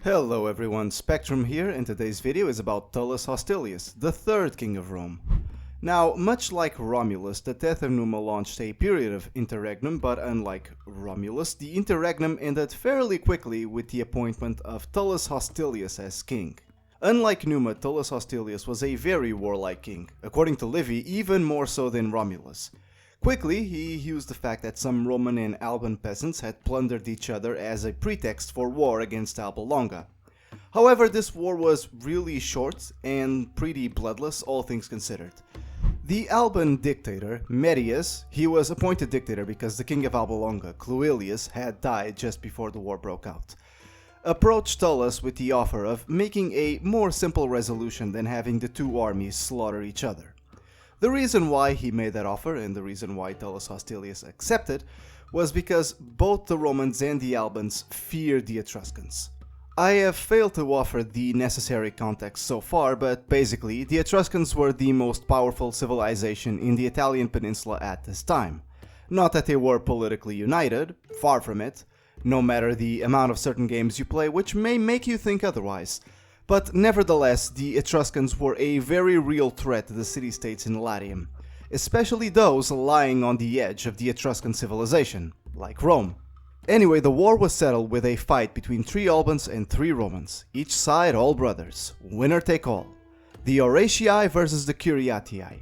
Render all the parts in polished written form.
Hello everyone, Spectrum here, and today's video is about Tullus Hostilius, the third king of Rome. Now, much like Romulus, the death of Numa launched a period of interregnum, but unlike Romulus, the interregnum ended fairly quickly with the appointment of Tullus Hostilius as king. Unlike Numa, Tullus Hostilius was a very warlike king, according to Livy, even more so than Romulus. Quickly, he used the fact that some Roman and Alban peasants had plundered each other as a pretext for war against Alba Longa. However, this war was really short and pretty bloodless, all things considered. The Alban dictator, Medius, he was appointed dictator because the king of Alba Longa, Cluilius, had died just before the war broke out, approached Tullus with the offer of making a more simple resolution than having the two armies slaughter each other. The reason why he made that offer, and the reason why Tullus Hostilius accepted, was because both the Romans and the Albans feared the Etruscans. I have failed to offer the necessary context so far, but basically, the Etruscans were the most powerful civilization in the Italian peninsula at this time. Not that they were politically united, far from it, no matter the amount of certain games you play, which may make you think otherwise. But nevertheless, the Etruscans were a very real threat to the city-states in Latium, especially those lying on the edge of the Etruscan civilization, like Rome. Anyway, the war was settled with a fight between 3 Albans and 3 Romans, each side all brothers, winner take all. The Horatii versus the Curiatii.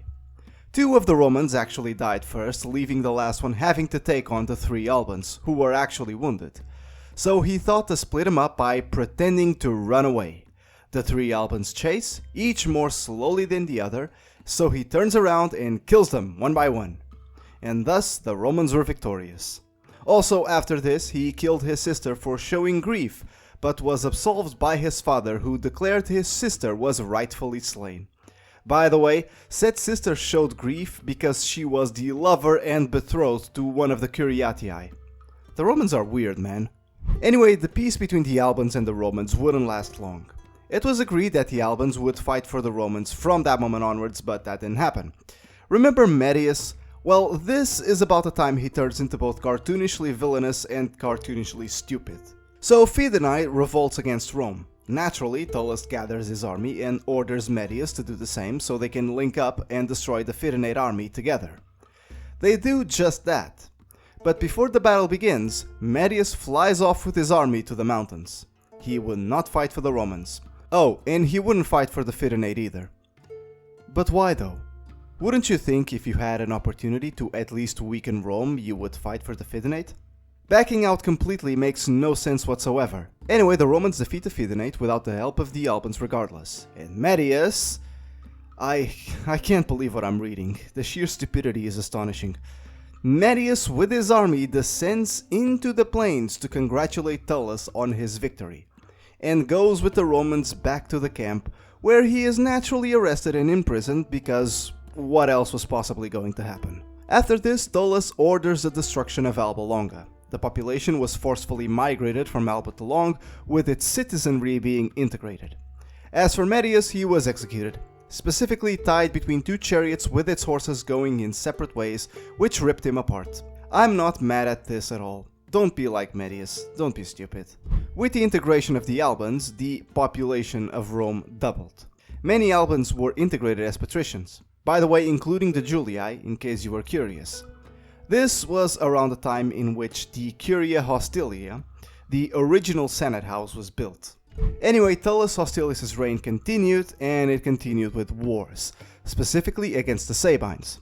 2 of the Romans actually died first, leaving the last one having to take on the 3 Albans, who were actually wounded. So he thought to split them up by pretending to run away. The 3 Albans chase, each more slowly than the other, so he turns around and kills them one by one. And thus the Romans were victorious. Also after this, he killed his sister for showing grief, but was absolved by his father, who declared his sister was rightfully slain. By the way, said sister showed grief because she was the lover and betrothed to one of the Curiatii. The Romans are weird, man. Anyway, the peace between the Albans and the Romans wouldn't last long. It was agreed that the Albans would fight for the Romans from that moment onwards, but that didn't happen. Remember Medius? Well, this is about the time he turns into both cartoonishly villainous and cartoonishly stupid. So Fidenae revolts against Rome. Naturally, Tullus gathers his army and orders Medius to do the same so they can link up and destroy the Fidenae army together. They do just that. But before the battle begins, Medius flies off with his army to the mountains. He would not fight for the Romans. Oh, and he wouldn't fight for the Fidenae either. But why though? Wouldn't you think if you had an opportunity to at least weaken Rome, you would fight for the Fidenae? Backing out completely makes no sense whatsoever. Anyway, the Romans defeat the Fidenae without the help of the Albans regardless. And Medius... I can't believe what I'm reading. The sheer stupidity is astonishing. Medius with his army descends into the plains to congratulate Tullus on his victory, and goes with the Romans back to the camp, where he is naturally arrested and imprisoned because what else was possibly going to happen? After this, Tullus orders the destruction of Alba Longa. The population was forcefully migrated from Alba to Long, with its citizenry being integrated. As for Medius, he was executed, specifically tied between 2 chariots with its horses going in separate ways, which ripped him apart. I'm not mad at this at all. Don't be like Medius, don't be stupid. With the integration of the Albans, the population of Rome doubled. Many Albans were integrated as patricians, by the way, including the Julii, in case you were curious. This was around the time in which the Curia Hostilia, the original Senate house, was built. Anyway, Tullus Hostilius' reign continued, and it continued with wars, specifically against the Sabines.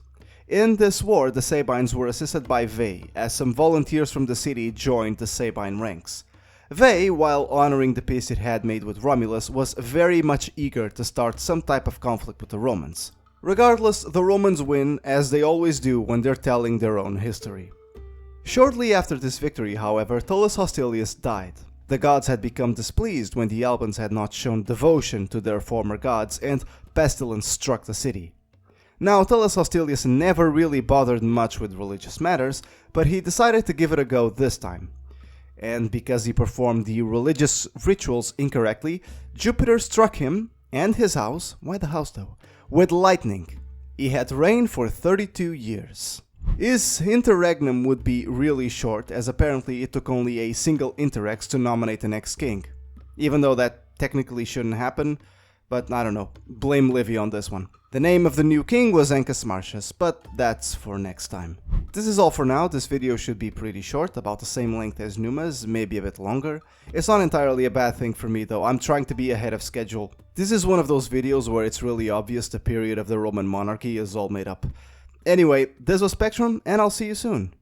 In this war, the Sabines were assisted by Veii, as some volunteers from the city joined the Sabine ranks. Veii, while honoring the peace it had made with Romulus, was very much eager to start some type of conflict with the Romans. Regardless, the Romans win, as they always do when they're telling their own history. Shortly after this victory, however, Tullus Hostilius died. The gods had become displeased when the Albans had not shown devotion to their former gods, and pestilence struck the city. Now, Tullus Hostilius never really bothered much with religious matters, but he decided to give it a go this time. And because he performed the religious rituals incorrectly, Jupiter struck him and his house, why the house though, with lightning. He had reigned for 32 years. His interregnum would be really short, as apparently it took only a single interrex to nominate the next king. even though that technically shouldn't happen, but I don't know, blame Livy on this one. The name of the new king was Ancus Marcius, but that's for next time. This is all for now. This video should be pretty short, about the same length as Numa's, maybe a bit longer. It's not entirely a bad thing for me though, I'm trying to be ahead of schedule. This is one of those videos where it's really obvious the period of the Roman monarchy is all made up. Anyway, this was Spectrum, and I'll see you soon.